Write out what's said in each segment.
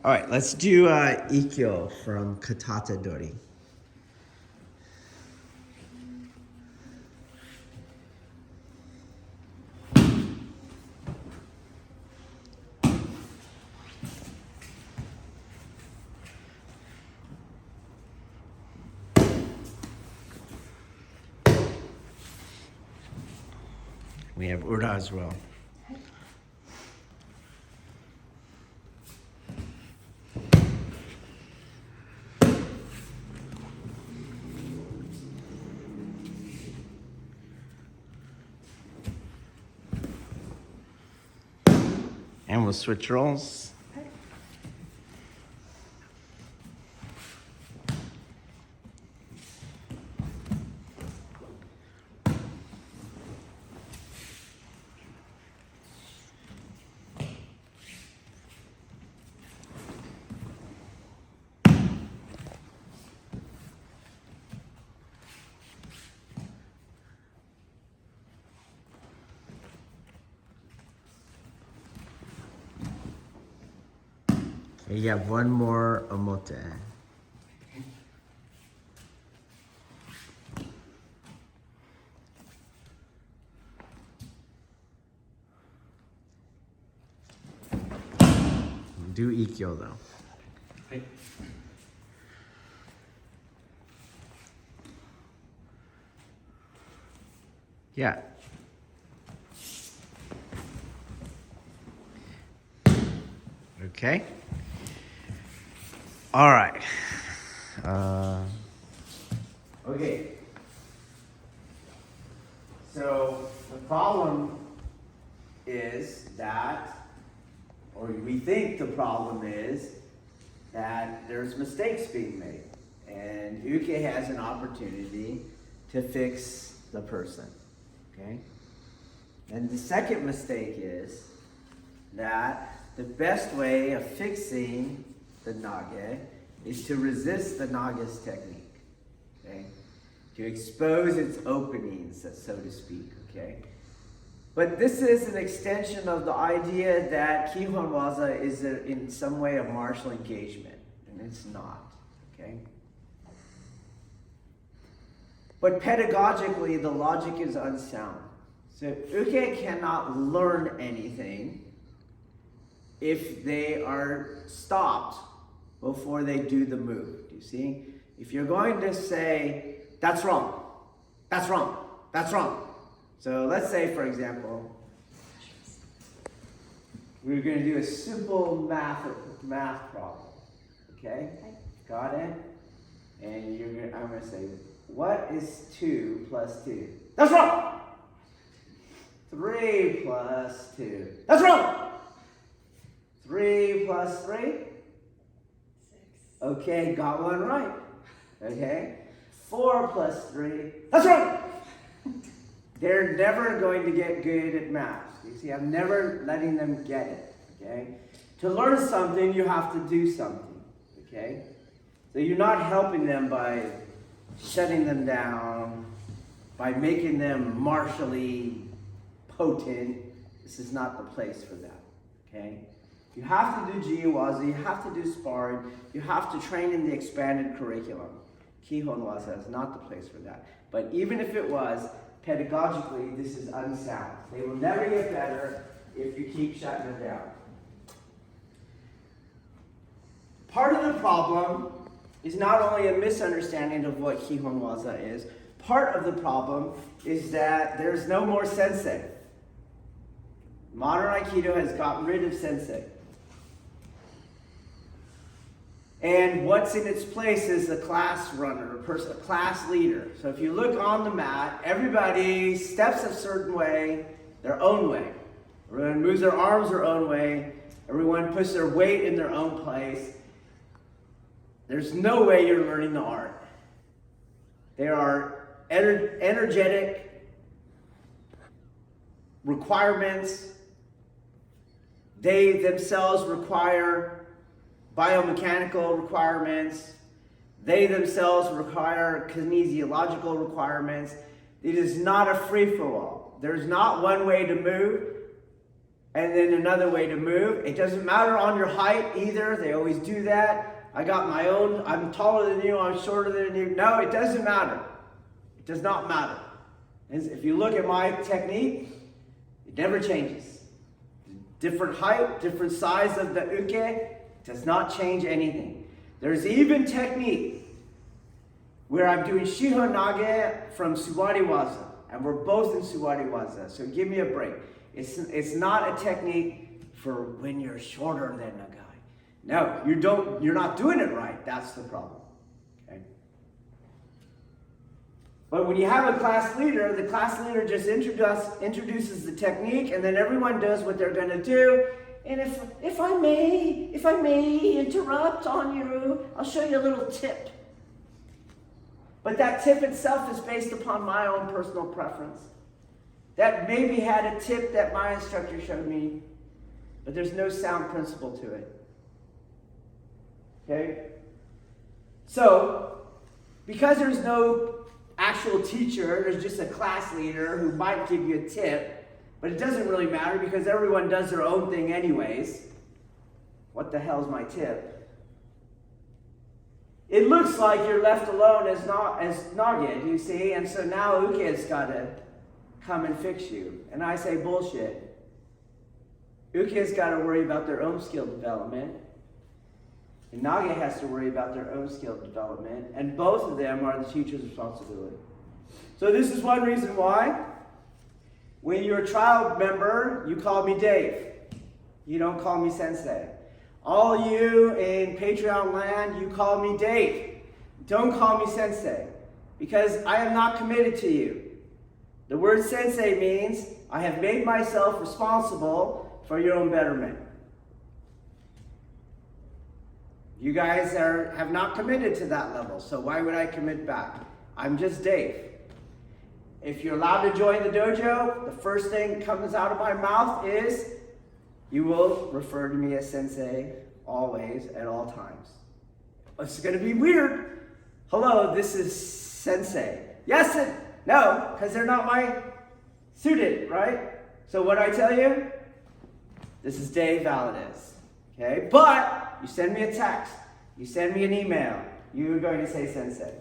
All right, let's do Ikkyo from Katata Dori. We have Ura as well. And we'll switch roles. Okay, you have one more omote. Do Ikkyo though. Okay. Yeah. Okay. All right. Okay. So the problem is that, or we think the problem is that there's mistakes being made, and Uke has an opportunity to fix the person. Okay. And the second mistake is that the best way of fixing the nage is to resist the nage's technique, okay? To expose its openings, so to speak, okay? But this is an extension of the idea that Kihon Waza is in some way a martial engagement, and it's not, okay? But pedagogically, the logic is unsound. So Uke cannot learn anything if they are stopped before they do the move. Do you see? If you're going to say, that's wrong, that's wrong, that's wrong. So let's say, for example, we're going to do a simple math problem. Okay? Got it? And I'm going to say, what is 2 plus 2? That's wrong! 3 plus 2. That's wrong! 3 plus 3? 6. Okay, got one right. Okay? 4 plus 3. That's wrong! They're never going to get good at math. You see, I'm never letting them get it. Okay? To learn something, you have to do something. Okay? So you're not helping them by shutting them down, by making them martially potent. This is not the place for that. Okay? You have to do Jiu-Waza, you have to do sparring, you have to train in the expanded curriculum. Kihon Waza is not the place for that. But even if it was, pedagogically, this is unsound. They will never get better if you keep shutting them down. Part of the problem is not only a misunderstanding of what Kihon Waza is, part of the problem is that there's no more sensei. Modern Aikido has gotten rid of sensei. And what's in its place is a class runner, a class leader. So if you look on the mat, everybody steps a certain way, their own way. Everyone moves their arms their own way. Everyone puts their weight in their own place. There's no way you're learning the art. There are energetic requirements. They themselves require biomechanical requirements. They themselves require kinesiological requirements. It is not a free-for-all. There's not one way to move. And then another way to move. It doesn't matter on your height either. They always do that. I got my own. I'm taller than you. I'm shorter than you. No, it doesn't matter. It does not matter. If you look at my technique, it never changes. Different height, different size of the uke does not change anything. There's even technique where I'm doing Shiho Nage from Suwariwaza, and we're both in Suwariwaza, so give me a break. It's not a technique for when you're shorter than a guy. No, you're not doing it right. That's the problem. Okay? But when you have a class leader, the class leader just introduces the technique, and then everyone does what they're going to do. And if I may interrupt on you, I'll show you a little tip. But that tip itself is based upon my own personal preference. That maybe had a tip that my instructor showed me, but there's no sound principle to it. Okay? So, because there's no actual teacher, there's just a class leader who might give you a tip, but it doesn't really matter because everyone does their own thing anyways. What the hell's my tip? It looks like you're left alone as Nage, do you see? And so now Uke's got to come and fix you. And I say bullshit. Uke's got to worry about their own skill development. And Nage has to worry about their own skill development. And both of them are the teacher's responsibility. So this is one reason why when you're a trial member, you call me Dave. You don't call me Sensei. All you in Patreon land, you call me Dave. Don't call me Sensei, because I am not committed to you. The word Sensei means I have made myself responsible for your own betterment. You guys have not committed to that level, so why would I commit back? I'm just Dave. If you're allowed to join the dojo, the first thing that comes out of my mouth is, you will refer to me as Sensei always, at all times. It's going to be weird. Hello, this is Sensei. Yes and no, because they're not my student, right? So what I tell you, this is Dave Valadez. Okay? But you send me a text, you send me an email, you're going to say Sensei.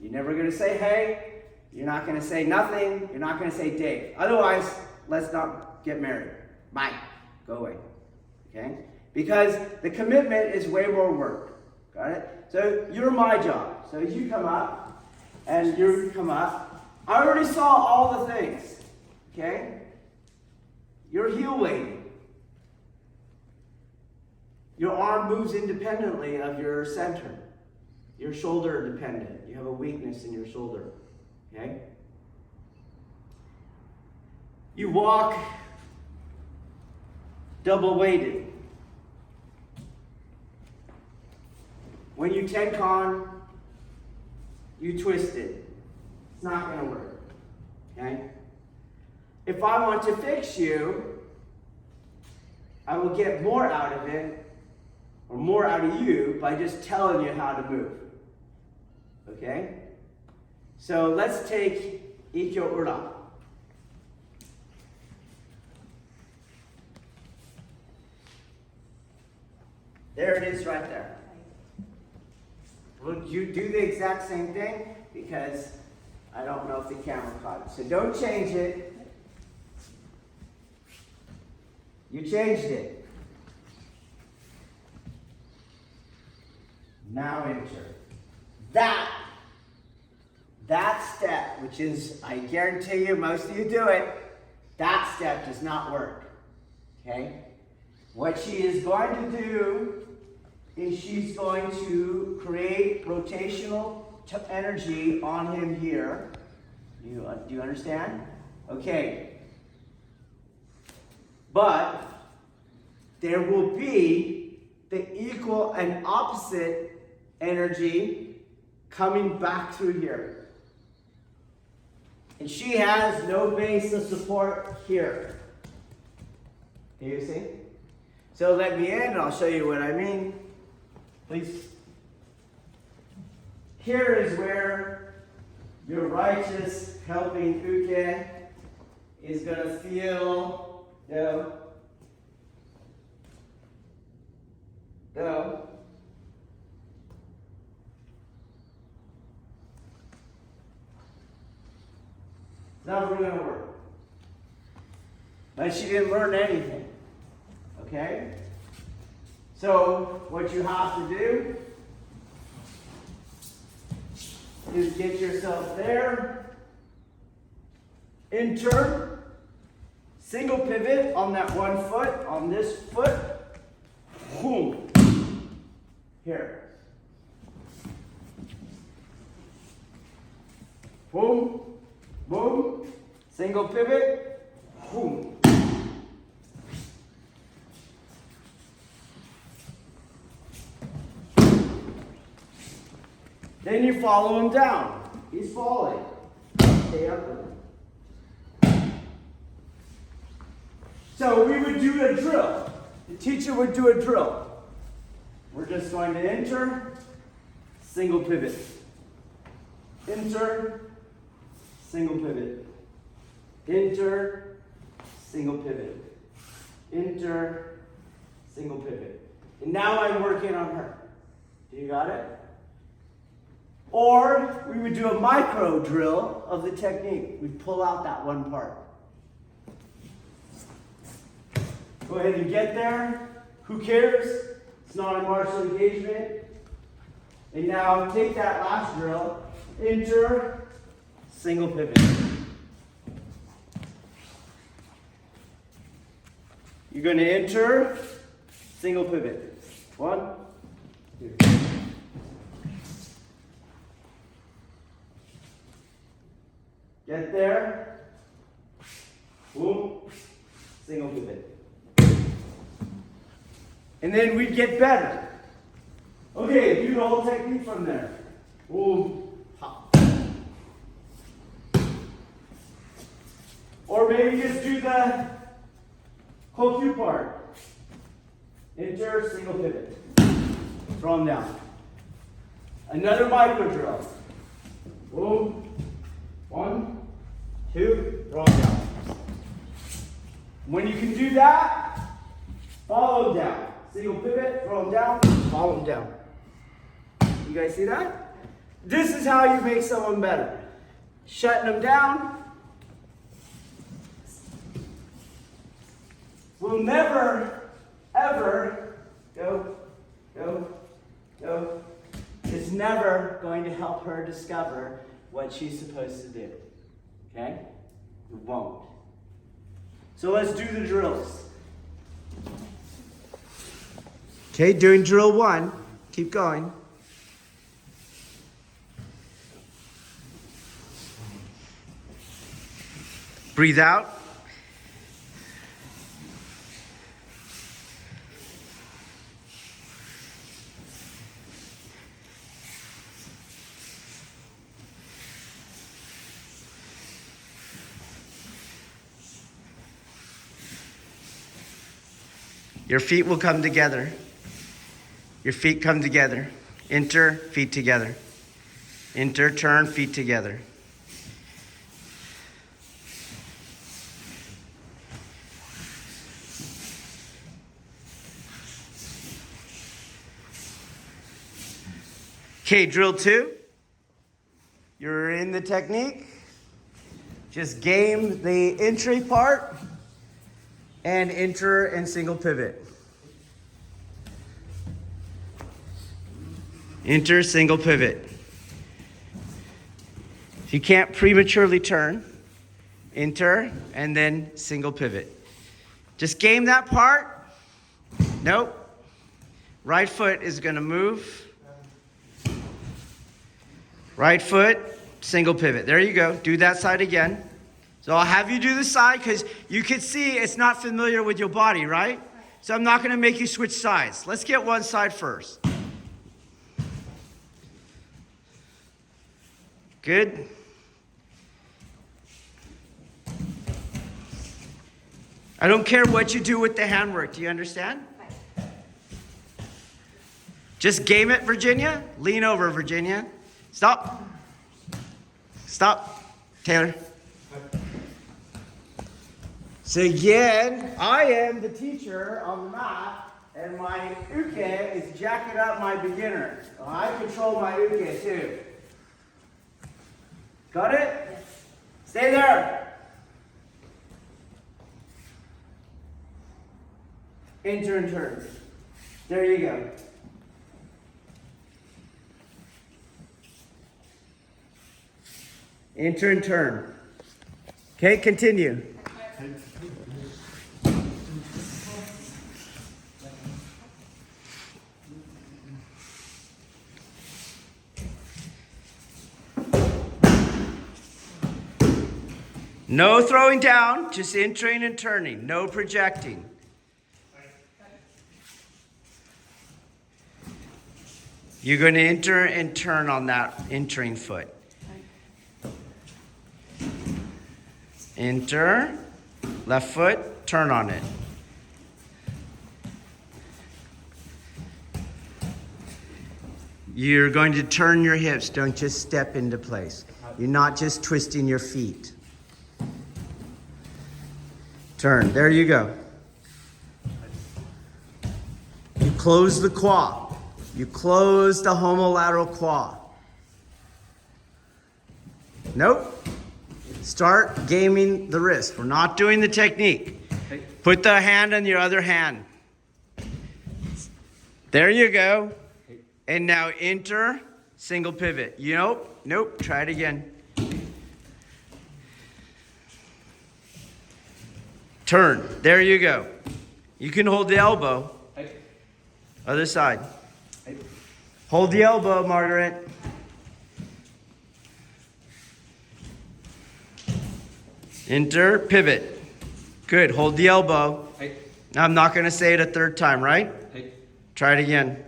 You're never going to say hey, you're not going to say nothing, you're not going to say Dave. Otherwise, let's not get married. Bye. Go away. Okay? Because the commitment is way more work. Got it? So you're my job. So as you come up, and you come up, I already saw all the things. Okay? You're heel weighting. Your arm moves independently of your center. Your shoulder dependent. You have a weakness in your shoulder. Okay? You walk double weighted. When you tenkan, you twist it. It's not going to work. Okay? If I want to fix you, I will get more out of it, or more out of you, by just telling you how to move. Okay? So let's take Ikkyo Ura. There it is right there. Will you do the exact same thing? Because I don't know if the camera caught it. So don't change it. You changed it. Now enter. That step, which is, I guarantee you, most of you do it, that step does not work. Okay? What she is going to do is she's going to create rotational energy on him here. Do you understand? Okay. But there will be the equal and opposite energy coming back through here. And she has no base of support here. Do you see? So let me in and I'll show you what I mean. Please. Here is where your righteous helping uke is going to feel Go. Never going to work. But she didn't learn anything. Okay? So, what you have to do is get yourself there. Enter. Single pivot on that one foot, on this foot. Boom. Here. Boom. Boom. Single pivot. Boom. Then you follow him down. He's falling. Stay up with him. So we would do a drill. The teacher would do a drill. We're just going to enter, single pivot. Enter, single pivot. Enter, single pivot. Enter, single pivot. And now I'm working on her. Do you got it? Or we would do a micro drill of the technique. We'd pull out that one part. Go ahead and get there. Who cares? It's not a martial engagement. And now take that last drill. Enter, single pivot. You're going to enter, single pivot. 1, 2. Get there. Boom. Single pivot. And then we'd get better. Okay, do the whole technique from there. Boom. Hop. Or maybe just do the whole cue part. Enter, single pivot. Throw them down. Another micro drill. Boom. 1, 2, throw them down. When you can do that, follow them down. Single pivot, throw them down, follow them down. You guys see that? This is how you make someone better. Shutting them down. We'll never, ever go. It's never going to help her discover what she's supposed to do. Okay? It won't. So let's do the drills. Okay, doing drill 1. Keep going. Breathe out. Your feet will come together. Your feet come together. Enter, feet together. Enter, turn, feet together. Okay, drill 2. You're in the technique. Just game the entry part and enter and single pivot. Enter, single pivot. If you can't prematurely turn, enter and then single pivot. Just game that part. Nope. Right foot is going to move. Right foot, single pivot. There you go. Do that side again. So I'll have you do the side because you can see it's not familiar with your body, right? So I'm not going to make you switch sides. Let's get one side first. Good. I don't care what you do with the handwork. Do you understand? Just game it, Virginia. Lean over, Virginia. Stop. Stop. Taylor. So again, I am the teacher on the mat. and my uke is jacking up my beginner. So I control my uke too. Got it? Stay there. Enter and turn. There you go. Enter and turn. Okay, continue. No throwing down, just entering and turning. No projecting. You're going to enter and turn on that entering foot. Enter, left foot, turn on it. You're going to turn your hips, don't just step into place. You're not just twisting your feet. Turn, there you go. You close the quad. You close the homolateral quad. Nope. Start gaming the wrist. We're not doing the technique. Put the hand on your other hand. There you go. And now enter, single pivot. Nope. Try it again. Turn. There you go. You can hold the elbow. Other side. Hold the elbow, Margaret. Enter, pivot. Good. Hold the elbow. Now I'm not going to say it a third time, right? Try it again.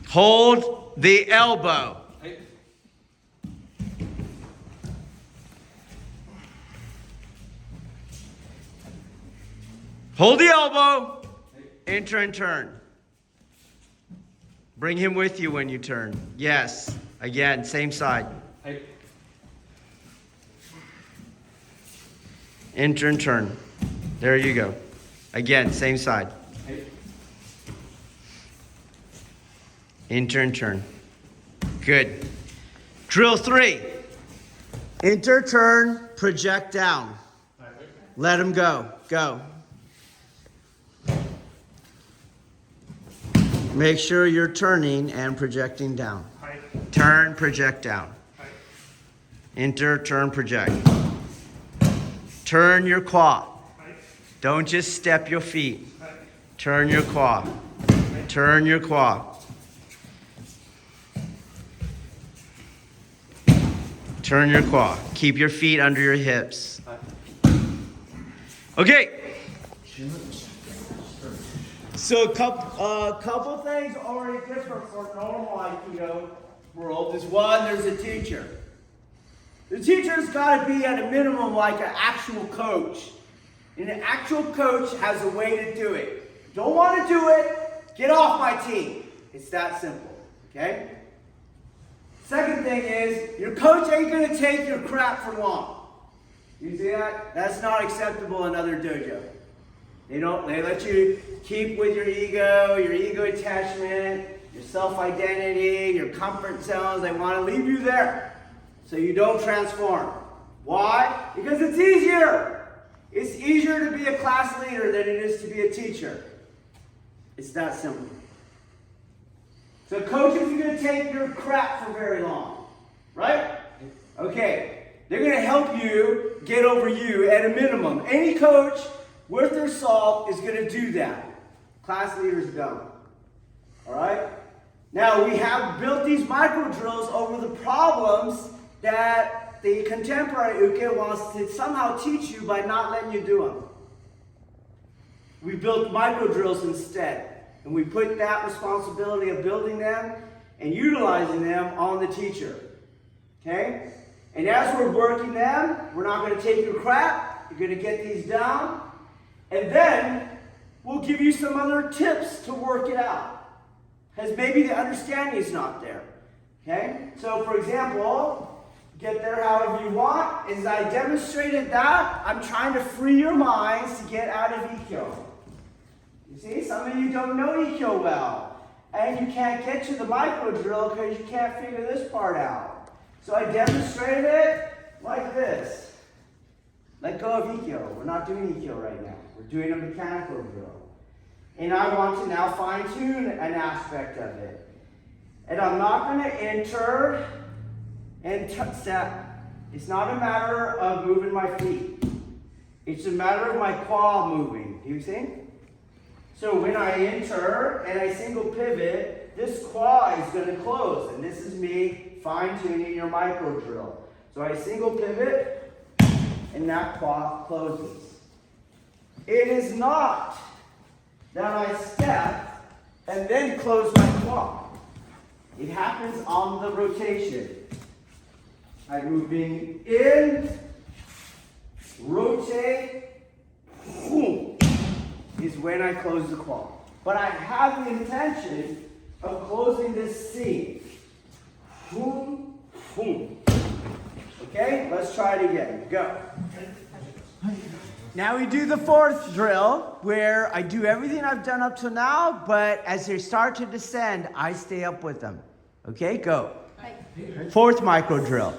Hold the elbow. Hold the elbow. Enter and turn. Bring him with you when you turn. Yes. Again, same side. Enter and turn. There you go. Again, same side. Enter and turn. Good. Drill 3. Enter, turn, project down. Let him go. Go. Make sure you're turning and projecting down. Turn, project down. Enter, turn, project. Turn your quad. Don't just step your feet. Turn your quad. Turn your quad. Turn your quad. Keep your feet under your hips. Okay. So a couple things already different for normal Aikido world is one, there's a teacher. The teacher's got to be at a minimum like an actual coach. And an actual coach has a way to do it. Don't want to do it, get off my team. It's that simple, okay? Second thing is, your coach ain't going to take your crap for long. You see that? That's not acceptable in other dojo. They let you keep with your ego attachment, your self-identity, your comfort zones. They want to leave you there so you don't transform. Why? Because it's easier. It's easier to be a class leader than it is to be a teacher. It's that simple. So coach isn't going to take your crap for very long, right? Okay, they're going to help you get over you at a minimum. Any coach worth their salt is going to do that. Class leaders don't. All right? Now, we have built these micro drills over the problems that the contemporary uke wants to somehow teach you by not letting you do them. We built micro drills instead. And we put that responsibility of building them and utilizing them on the teacher. Okay? And as we're working them, we're not going to take your crap. You're going to get these down. And then we'll give you some other tips to work it out. Because maybe the understanding is not there. Okay? So, for example, get there however you want. As I demonstrated that, I'm trying to free your minds to get out of Ikkyo. You see, some of you don't know Ikkyo well, and you can't get to the micro drill because you can't figure this part out. So I demonstrated it like this. Let go of Ikkyo. We're not doing Ikkyo right now. We're doing a mechanical drill. And I want to now fine-tune an aspect of it. And I'm not going to enter and step. It's not a matter of moving my feet. It's a matter of my quad moving. Do you see? So when I enter and I single pivot, this quad is going to close. And this is me fine-tuning your micro drill. So I single pivot and that quad closes. It is not that I step and then close my quad. It happens on the rotation. I'm moving in, rotate, boom, is when I close the quad. But I have the intention of closing this seam. Boom, boom. Okay, let's try it again. Go. Now we do the fourth drill, where I do everything I've done up to now, but as they start to descend, I stay up with them. Okay, go. Fourth micro drill.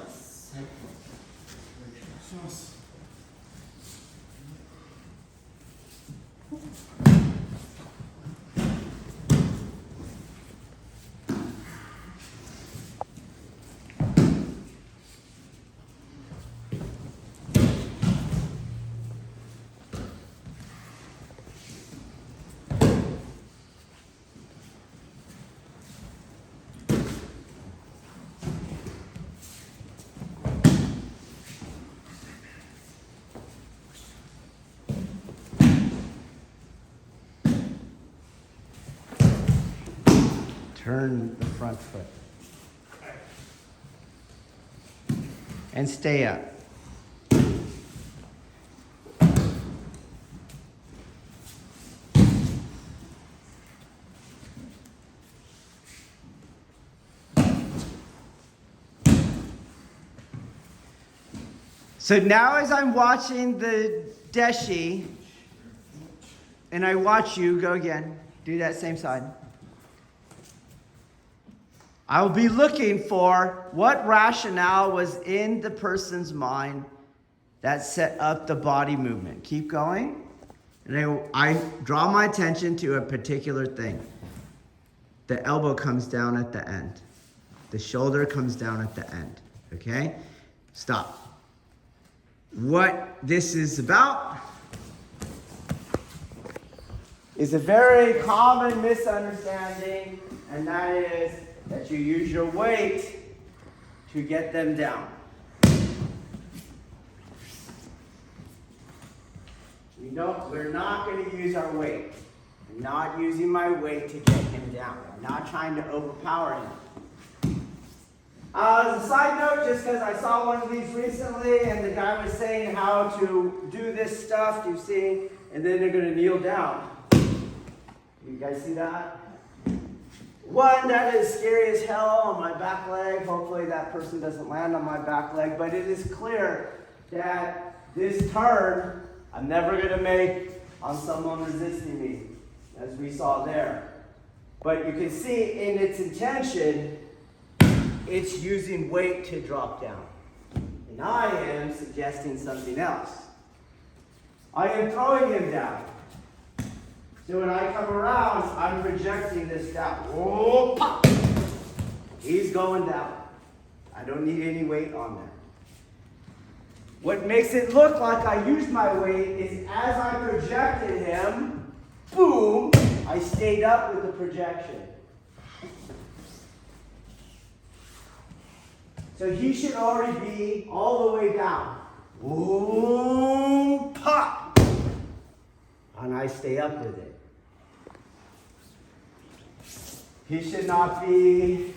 Turn the front foot. And stay up. So now as I'm watching the deshi, and I watch you, go again, do that same side. I will be looking for what rationale was in the person's mind that set up the body movement. Keep going. And I draw my attention to a particular thing. The elbow comes down at the end. The shoulder comes down at the end. Okay? Stop. What this is about is a very common misunderstanding, and that is that you use your weight to get them down. We're not going to use our weight. I'm not using my weight to get him down. I'm not trying to overpower him. As a side note, just because I saw one of these recently and the guy was saying how to do this stuff, you see, and then they're going to kneel down. You guys see that? One, that is scary as hell on my back leg. Hopefully that person doesn't land on my back leg, but it is clear that this turn I'm never going to make on someone resisting me, as we saw there. But you can see in its intention, it's using weight to drop down. And I am suggesting something else. I am throwing him down. So when I come around, I'm projecting this down. Whoa, pop! He's going down. I don't need any weight on there. What makes it look like I used my weight is as I projected him, boom, I stayed up with the projection. So he should already be all the way down. Boom, pop! And I stay up with it. He should not be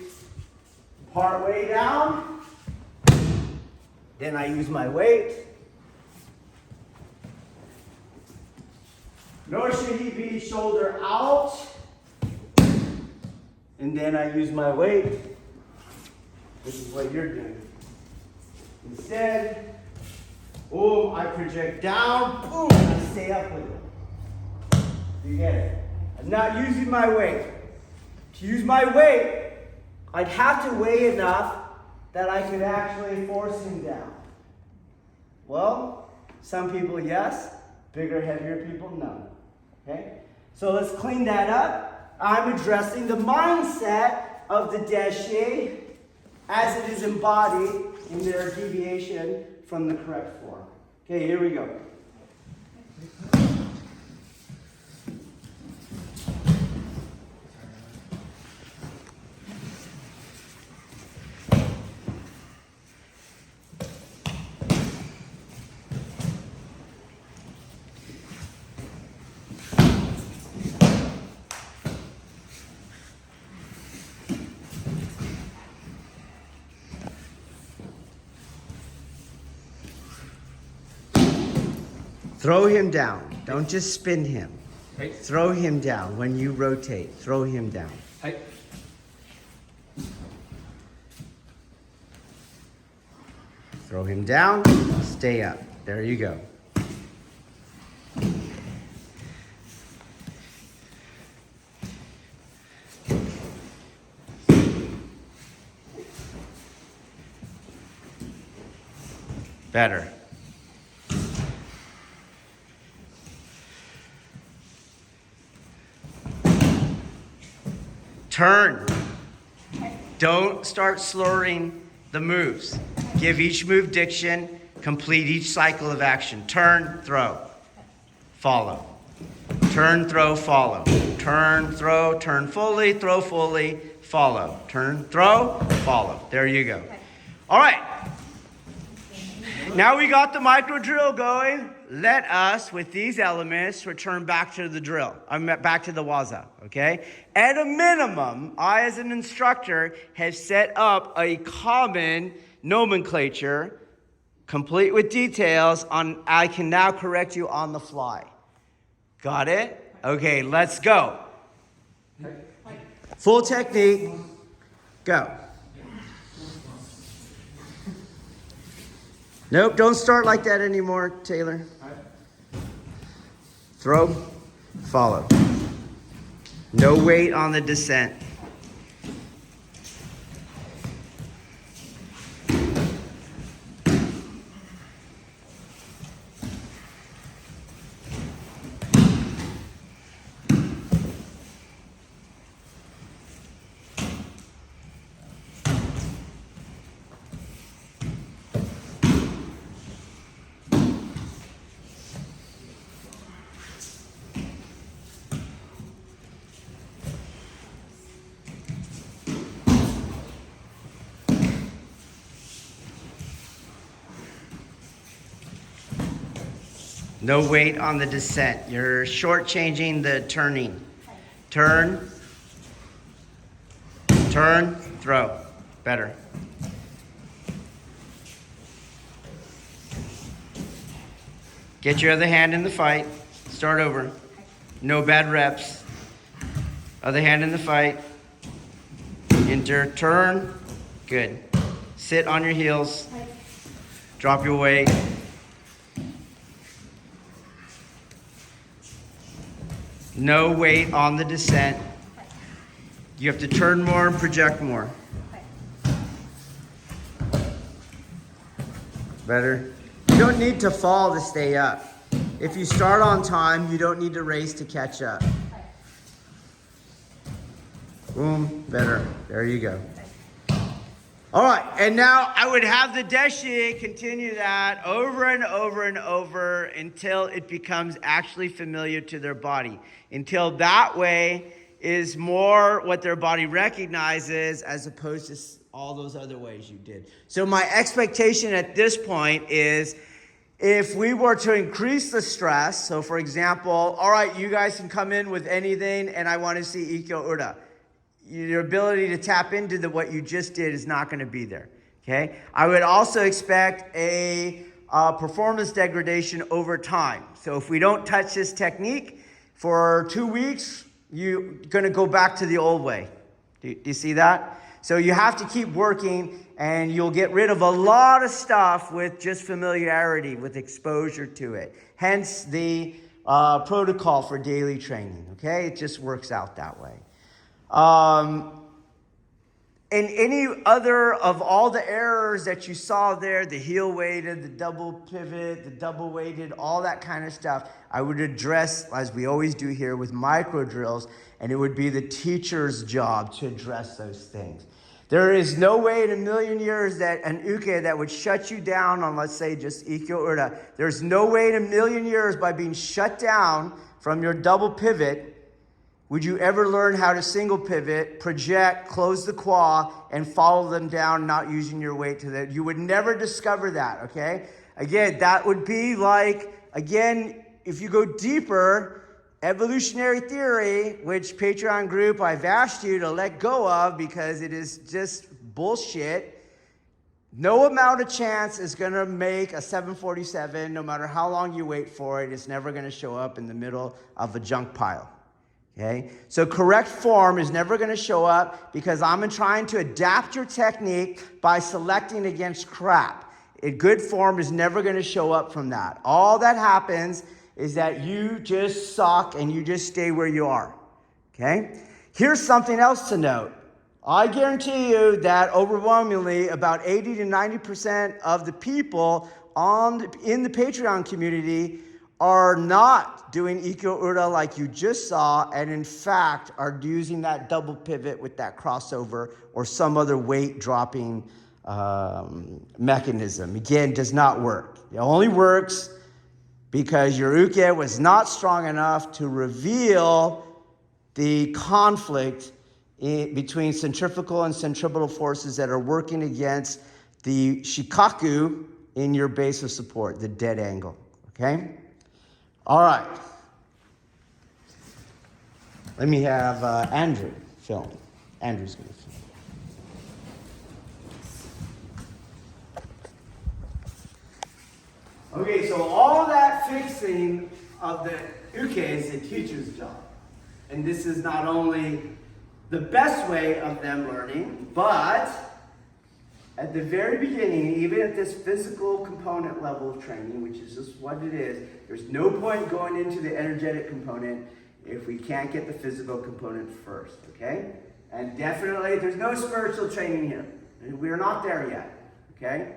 part way down. Then I use my weight. Nor should he be shoulder out. And then I use my weight. This is what you're doing. Instead, I project down, I stay up with it. You get it? I'm not using my weight. To use my weight, I'd have to weigh enough that I could actually force him down. Well, some people yes, bigger, heavier people no. Okay? So let's clean that up. I'm addressing the mindset of the deshi as it is embodied in their deviation from the correct form. Okay, here we go. Throw him down. Don't just spin him. Hey. Throw him down. When you rotate, throw him down. Hey. Throw him down. Stay up. There you go. Better. Turn. Don't start slurring the moves. Give each move diction. Complete each cycle of action. Turn, throw, follow. Turn, throw, follow. Turn, throw, turn fully, throw fully, follow. Turn, throw, follow. There you go. All right. Now we got the micro drill going. Let us, with these elements, return back to the drill. Back to the waza, okay? At a minimum, I as an instructor have set up a common nomenclature, complete with details on I can now correct you on the fly. Got it? Okay, let's go. Full technique, go. Nope, don't start like that anymore, Taylor. Throw, follow. No weight on the descent. No weight on the descent. You're shortchanging the turning. Turn, turn, throw. Better. Get your other hand in the fight. Start over. No bad reps. Other hand in the fight. Enter, turn. Good. Sit on your heels. Drop your weight. No weight on the descent. You have to turn more and project more. Better. You don't need to fall to stay up. If you start on time, you don't need to race to catch up. Boom, better. There you go. All right, and now I would have the deshi continue that over and over and over until it becomes actually familiar to their body. Until that way is more what their body recognizes as opposed to all those other ways you did. So my expectation at this point is if we were to increase the stress, so for example, all right, you guys can come in with anything and I want to see Ikkyo Ura. Your ability to tap into what you just did is not going to be there, okay? I would also expect a performance degradation over time. So if we don't touch this technique for 2 weeks, you're going to go back to the old way. Do you see that? So you have to keep working, and you'll get rid of a lot of stuff with just familiarity, with exposure to it. Hence the protocol for daily training, okay? It just works out that way. And any other of all the errors that you saw there, the heel weighted, the double pivot, the double weighted, all that kind of stuff, I would address, as we always do here, with micro drills, and it would be the teacher's job to address those things. There is no way in a million years that an uke that would shut you down on, let's say, just ikkyo ura. There's no way in a million years by being shut down from your double pivot would you ever learn how to single pivot, project, close the quad, and follow them down, not using your weight to that. You would never discover that, okay? Again, that would be like, again, if you go deeper, evolutionary theory, which Patreon group I've asked you to let go of because it is just bullshit. No amount of chance is going to make a 747, no matter how long you wait for it. It's never going to show up in the middle of a junk pile. Okay, so correct form is never going to show up because I'm trying to adapt your technique by selecting against crap. A good form is never going to show up from that. All that happens is that you just suck and you just stay where you are. Okay, here's something else to note. I guarantee you that overwhelmingly about 80 to 90% of the people in the Patreon community are not doing ikkyo ura like you just saw, and in fact are using that double pivot with that crossover or some other weight dropping mechanism. Again, does not work. It only works because your uke was not strong enough to reveal the conflict between centrifugal and centripetal forces that are working against the shikaku in your base of support, the dead angle, okay? All right. Let me have Andrew film. Andrew's going to film. Okay, so all that fixing of the uke is the teacher's job. And this is not only the best way of them learning, but at the very beginning, even at this physical component level of training, which is just what it is, there's no point going into the energetic component if we can't get the physical component first, okay? And definitely, there's no spiritual training here. We're not there yet, okay?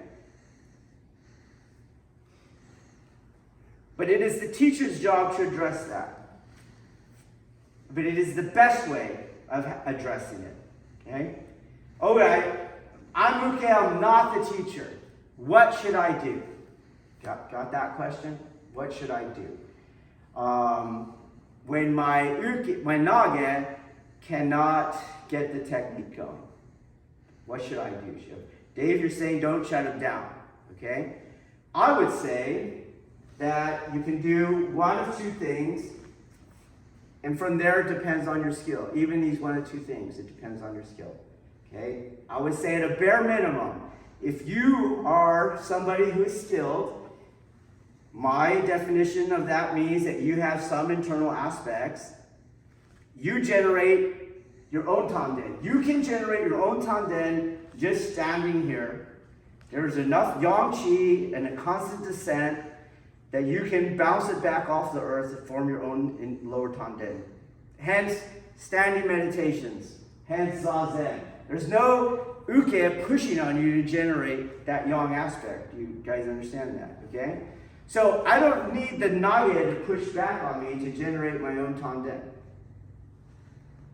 But it is the teacher's job to address that. But it is the best way of addressing it, okay? All right. I'm uke, I'm not the teacher. What should I do? Got that question? What should I do? When my nage cannot get the technique going, what should I do? Dave, you're saying don't shut him down, okay? I would say that you can do one of two things, and from there it depends on your skill. Even these one of two things, it depends on your skill. Okay, I would say at a bare minimum, if you are somebody who is skilled, my definition of that means that you have some internal aspects. You generate your own tanden. You can generate your own tanden just standing here. There's enough yang qi and a constant descent that you can bounce it back off the earth and form your own lower tanden. Hence, standing meditations. Hence, zazen. There's no uke pushing on you to generate that yang aspect. You guys understand that, okay? So I don't need the nage to push back on me to generate my own tanden.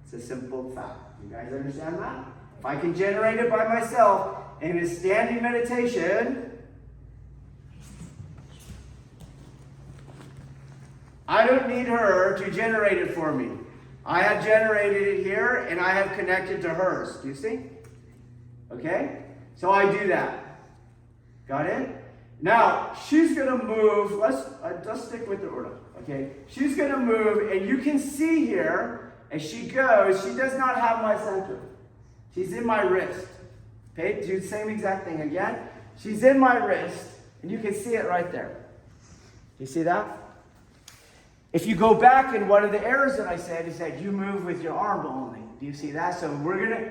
It's a simple fact. You guys understand that? If I can generate it by myself in a standing meditation, I don't need her to generate it for me. I have generated it here, and I have connected to hers. Do you see? Okay? So I do that. Got it? Now, she's going to move. Let's stick with the ura. Okay? She's going to move, and you can see here, as she goes, she does not have my center. She's in my wrist. Okay? Do the same exact thing again. She's in my wrist, and you can see it right there. You see that? If you go back, and one of the errors that I said is that you move with your arm only. Do you see that? So we're going to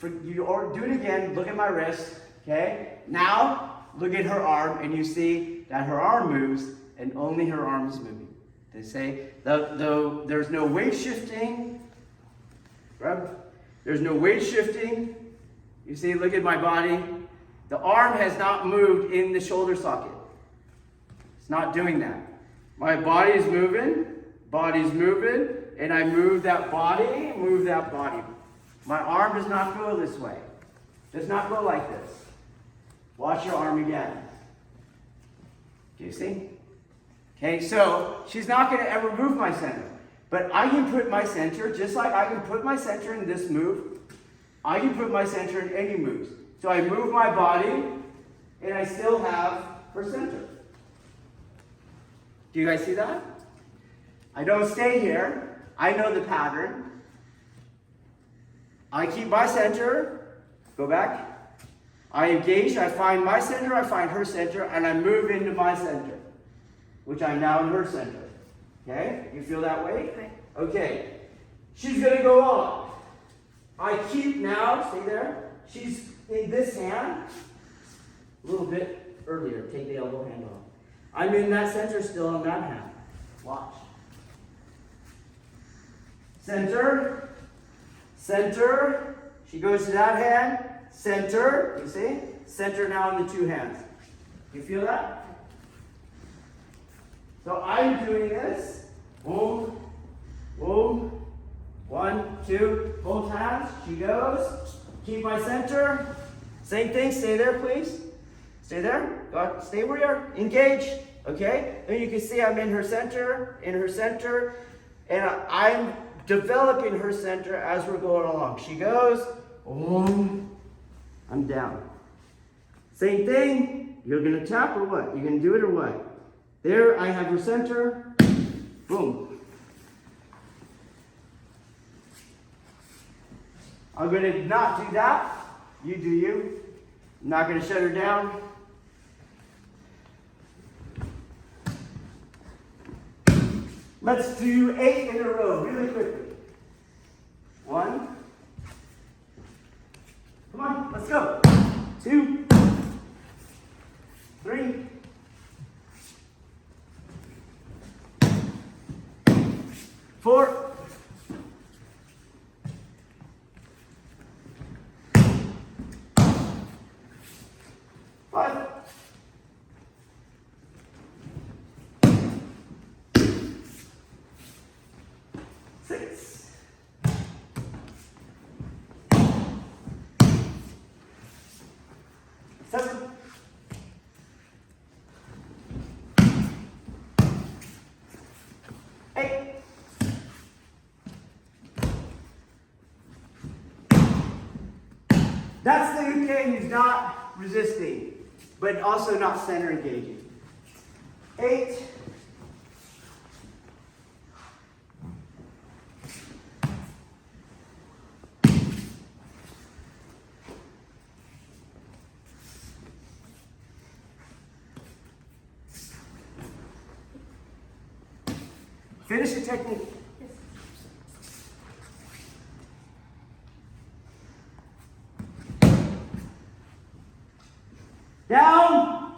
Or do it again, look at my wrist, okay? Now, look at her arm, and you see that her arm moves, and only her arm is moving. They say, though there's no weight shifting, there's no weight shifting. You see, look at my body. The arm has not moved in the shoulder socket. It's not doing that. My body's moving, and I move that body, My arm does not go this way. Does not go like this. Watch your arm again. Do you see? Okay, so she's not going to ever move my center. But I can put my center, just like I can put my center in this move, I can put my center in any moves. So I move my body, and I still have her center. Do you guys see that? I don't stay here. I know the pattern. I keep my center. Go back. I engage. I find my center. I find her center. And I move into my center, which I now in her center. Okay? You feel that way? Okay. She's going to go on. I keep now. Stay there. She's in this hand. A little bit earlier. Take the elbow hand off. I'm in that center still on that hand. Watch. Center. Center. She goes to that hand. Center. You see? Center now in the two hands. You feel that? So I'm doing this. Boom. Boom. 1, 2. Both hands. She goes. Keep my center. Same thing. Stay there, please. Stay there. God, stay where you are. Engage. Okay? And you can see I'm in her center, and I'm developing her center as we're going along. She goes, boom, I'm down. Same thing. You're going to tap or what? You're going to do it or what? There, I have her center. Boom. I'm going to not do that. You do you. I'm not going to shut her down. Let's do 8 in a row, really quickly. 1. Come on, let's go. 2. 3. 4. 5. 6. 7. 8. 9. That's the UK who's not resisting, but also not center engaging. 8. 'Finish the technique. Down.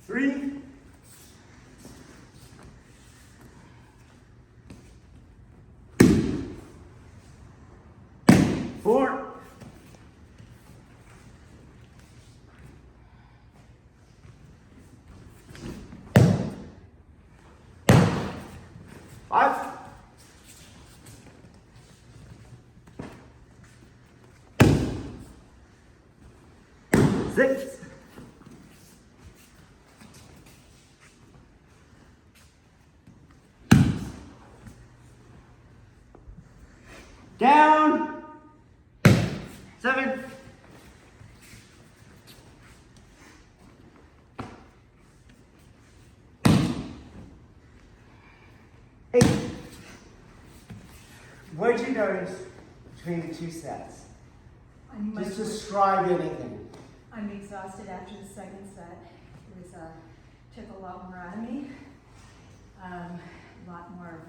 3. 4. 5. 6. 7. 8. What did you notice between the two sets? Just describe anything. I'm exhausted after the second set. It was took a lot more out of me. A lot more of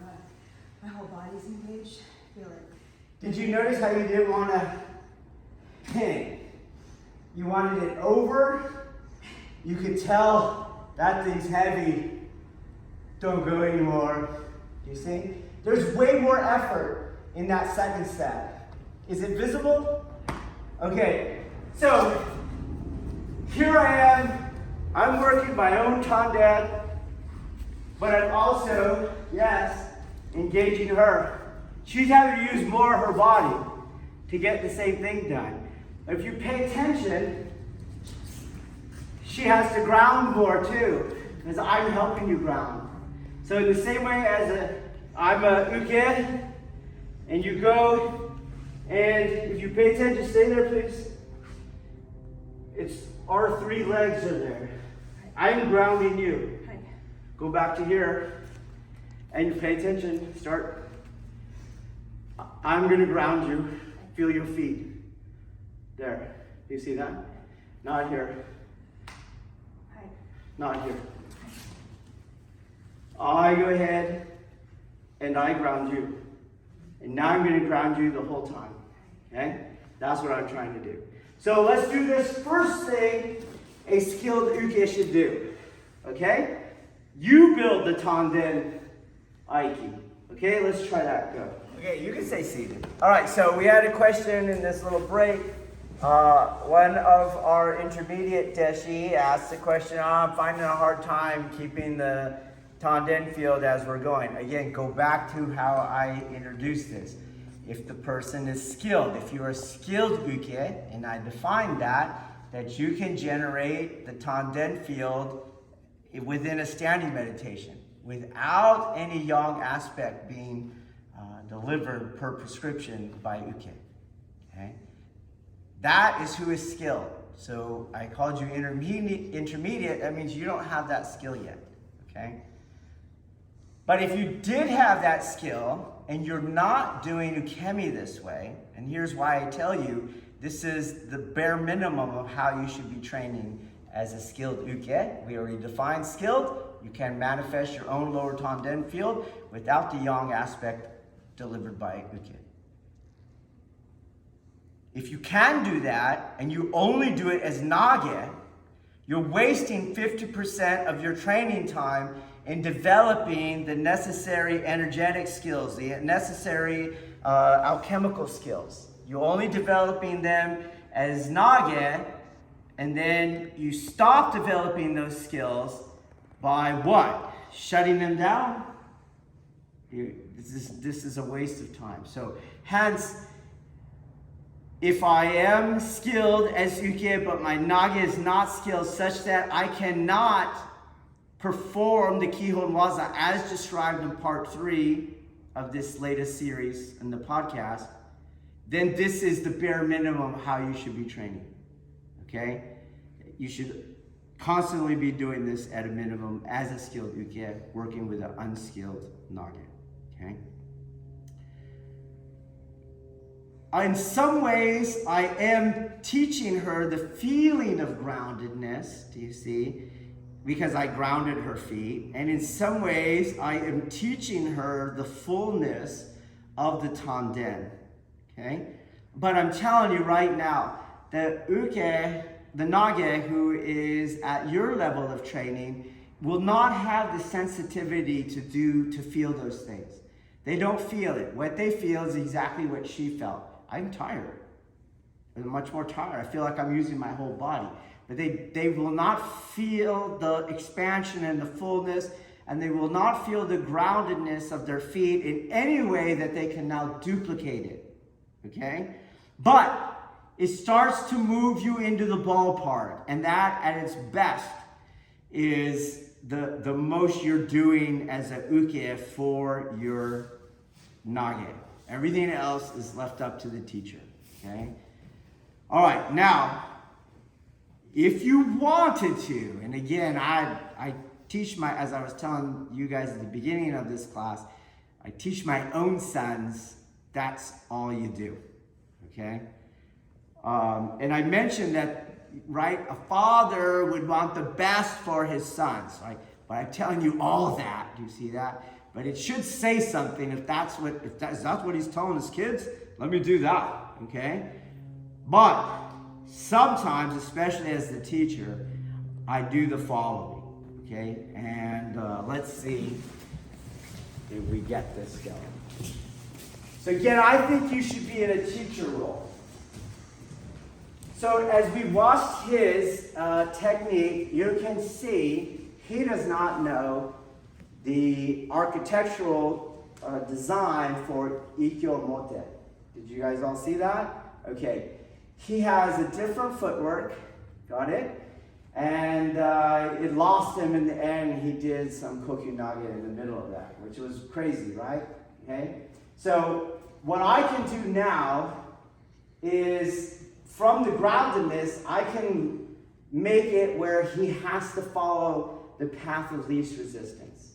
my whole body's engaged. I feel it Did you notice how you didn't want to pin? You wanted it over. You could tell that thing's heavy. Don't go anymore. You see? There's way more effort in that second set. Is it visible? Okay, so here I am. I'm working my own tanden, but I'm also, yes, engaging her. She's having to use more of her body to get the same thing done. If you pay attention, she has to ground more too, because I'm helping you ground. So in the same way as I'm a uke, and you go, and if you pay attention, stay there please. It's our 3 legs are there. I'm grounding you. Go back to here, and you pay attention, start. I'm gonna ground you. Feel your feet. There, you see that? Not here. Not here. I go ahead and I ground you. And now I'm going to ground you the whole time. Okay? That's what I'm trying to do. So let's do this first thing a skilled uke should do. Okay? You build the tanden aiki. Okay, let's try that. Go. Okay, you can stay seated. All right, so we had a question in this little break. One of our intermediate deshi asked the question, I'm finding a hard time keeping the tanden field as we're going. Again, go back to how I introduced this. If the person is skilled, if you're a skilled uke, and I defined that you can generate the tanden field within a standing meditation without any yang aspect being delivered per prescription by uke. Okay? That is who is skilled. So I called you intermediate. That means you don't have that skill yet. Okay? But if you did have that skill and you're not doing ukemi this way, and here's why I tell you, this is the bare minimum of how you should be training as a skilled uke. We already defined skilled. You can manifest your own lower tanden field without the yang aspect delivered by uke. If you can do that, and you only do it as nage, you're wasting 50% of your training time in developing the necessary energetic skills, the necessary alchemical skills. You're only developing them as nage, and then you stop developing those skills by what? Shutting them down? This is a waste of time. So hence, if I am skilled as uke, but my nage is not skilled such that I cannot perform the Kihon Waza as described in part 3 of this latest series in the podcast, then this is the bare minimum how you should be training. Okay? You should constantly be doing this at a minimum as a skilled uke, working with an unskilled nage. Okay? In some ways, I am teaching her the feeling of groundedness, do you see? Because I grounded her feet. And in some ways, I am teaching her the fullness of the tanden, okay? But I'm telling you right now, the uke, the nage who is at your level of training will not have the sensitivity to feel those things. They don't feel it. What they feel is exactly what she felt. I'm tired. I'm much more tired. I feel like I'm using my whole body. But they will not feel the expansion and the fullness, and they will not feel the groundedness of their feet in any way that they can now duplicate it. Okay? But it starts to move you into the ballpark, and that at its best is the most you're doing as a uke for your nage. Everything else is left up to the teacher. Okay? All right, now, if you wanted to, and again, I teach as I was telling you guys at the beginning of this class, I teach my own sons, that's all you do, okay? And I mentioned that, right, a father would want the best for his sons, right? But I'm telling you all that, do you see that? But it should say something if that's what he's telling his kids. Let me do that, okay? But sometimes, especially as the teacher, I do the following, okay? And let's see if we get this going. So again, I think you should be in a teacher role. So as we watched his technique, you can see he does not know the architectural design for Ikkyo Mote. Did you guys all see that? Okay. He has a different footwork. Got it? And it lost him in the end. He did some kokyunage in the middle of that, which was crazy, right? Okay. So what I can do now is, from the groundedness, I can make it where he has to follow the path of least resistance.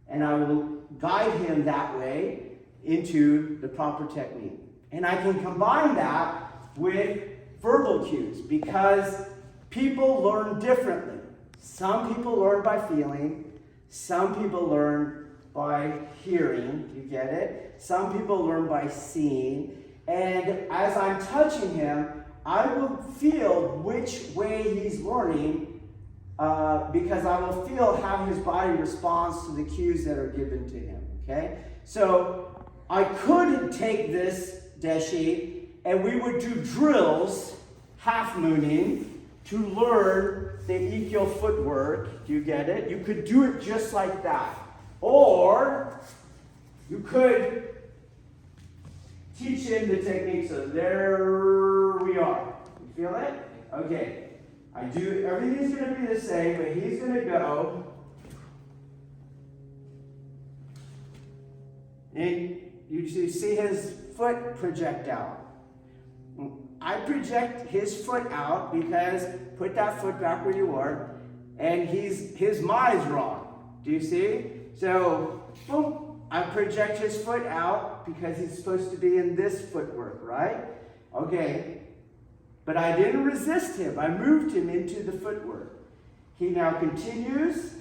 And I will guide him that way into the proper technique. And I can combine that with verbal cues, because people learn differently. Some people learn by feeling. Some people learn by hearing. You get it? Some people learn by seeing. And as I'm touching him, I will feel which way he's learning, because I will feel how his body responds to the cues that are given to him. Okay? So I could take this deshi and we would do drills, half mooning, to learn the Ikkyo footwork. Do you get it? You could do it just like that. Or you could teach him the technique. So there we are. You feel it? Okay. Everything's going to be the same, but he's going to go. And you see his foot project out. I project his foot out because put that foot back where you were, and his mind's wrong. Do you see? So, boom, I project his foot out because he's supposed to be in this footwork, right? Okay. But I didn't resist him. I moved him into the footwork. He now continues.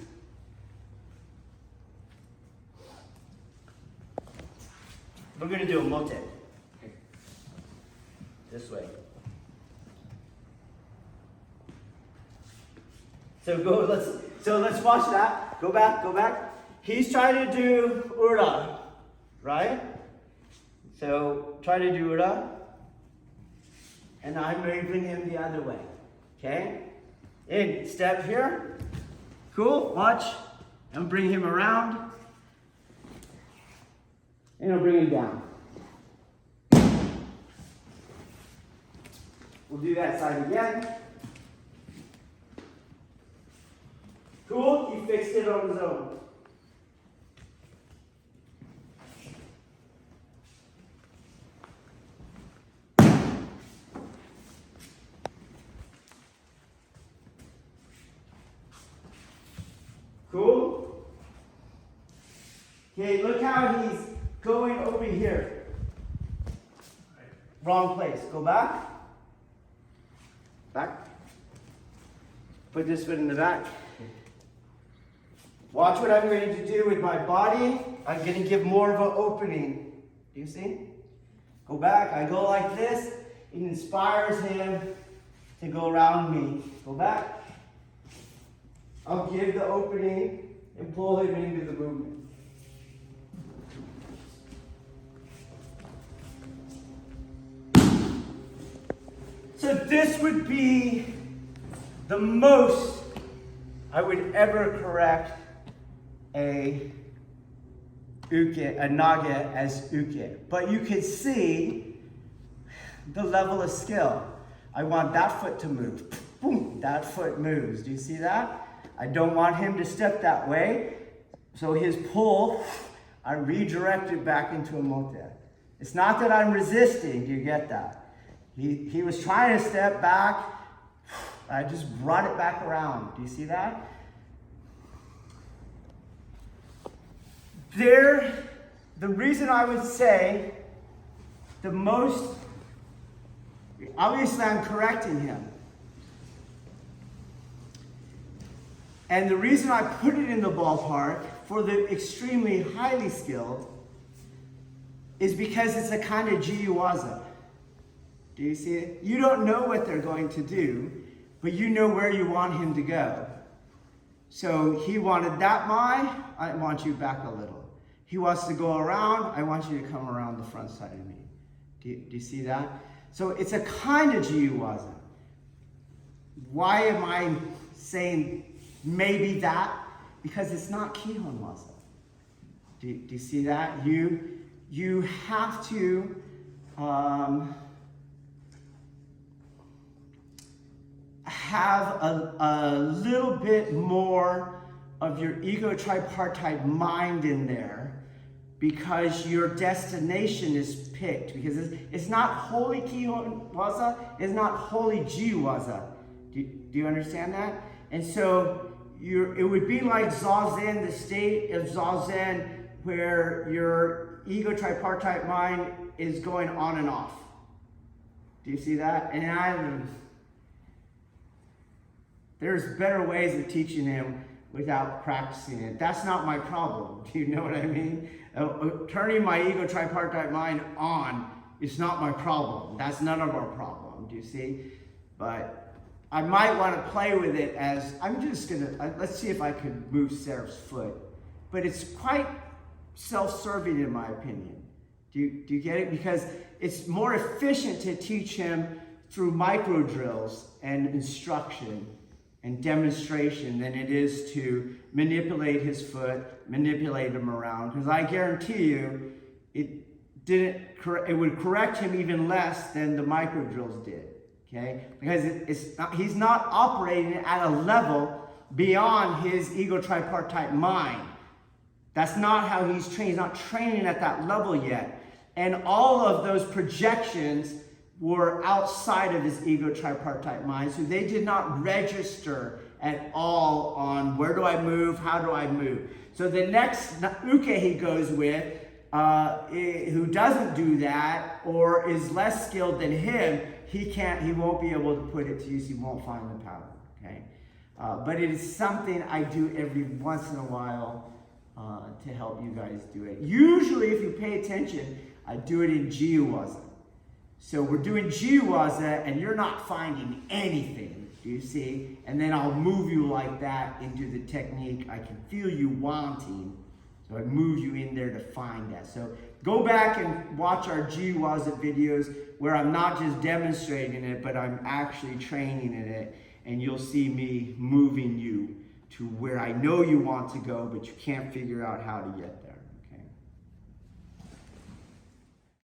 We're going to do a mote. This way. So let's watch that. Go back. He's trying to do ura, right? So try to do ura. And I'm moving him the other way. Okay? In, step here. Cool, watch. And bring him around. And I'll bring him down. We'll do that side again. Cool, he fixed it on his own. Cool? Okay, look how he's going over here. Wrong place. Go back. Back. Put this foot in the back. Watch what I'm going to do with my body. I'm going to give more of an opening. Do you see? Go back. I go like this. It inspires him to go around me. Go back. I'll give the opening and pull him into the movement. So this would be the most I would ever correct a naga as uke. But you can see the level of skill. I want that foot to move. Boom, that foot moves. Do you see that? I don't want him to step that way. So his pull, I redirect it back into a mote. It's not that I'm resisting. Do you get that? He was trying to step back. I just brought it back around. Do you see that? The reason I would say the most, obviously I'm correcting him. And the reason I put it in the ballpark for the extremely highly skilled is because it's a kind of Jiu-jitsu. Do you see it? You don't know what they're going to do, but you know where you want him to go. So he wanted that my, I want you back a little. He wants to go around, I want you to come around the front side of me. Do you see that? So it's a kind of Jiu-jitsu. Why am I saying maybe that? Because it's not Kihon Waza. Do you see that? You have to have a little bit more of your ego tripartite mind in there, because your destination is picked. Because it's not holy Kihon Waza, it's not holy Jiu-waza. Do you understand that? And so it would be like Zazen, the state of Zazen, where your ego tripartite mind is going on and off. Do you see that? And there's better ways of teaching him without practicing it. That's not my problem. Do you know what I mean? Turning my ego tripartite mind on is not my problem. That's none of our problem. Do you see? But I might want to play with it as, I'm just going to, let's see if I could move Seraph's foot. But it's quite self-serving in my opinion. Do you get it? Because it's more efficient to teach him through micro drills and instruction and demonstration than it is to manipulate his foot, manipulate him around. Because I guarantee you, it would correct him even less than the micro drills did. Okay? Because he's not operating at a level beyond his ego tripartite mind. That's not how he's trained. He's not training at that level yet. And all of those projections were outside of his ego tripartite mind, so they did not register at all on where do I move, how do I move. So the next uke he goes with, who doesn't do that or is less skilled than him, he won't be able to put it to use. He won't find the power. Okay, but it is something I do every once in a while to help you guys do it. Usually, if you pay attention, I do it in Jiu-waza. So we're doing Jiu-waza and you're not finding anything, do you see? And then I'll move you like that into the technique. I can feel you wanting, so I move you in there to find that. So go back and watch our Jiu-waza videos where I'm not just demonstrating it, but I'm actually training in it. And you'll see me moving you to where I know you want to go, but you can't figure out how to get there.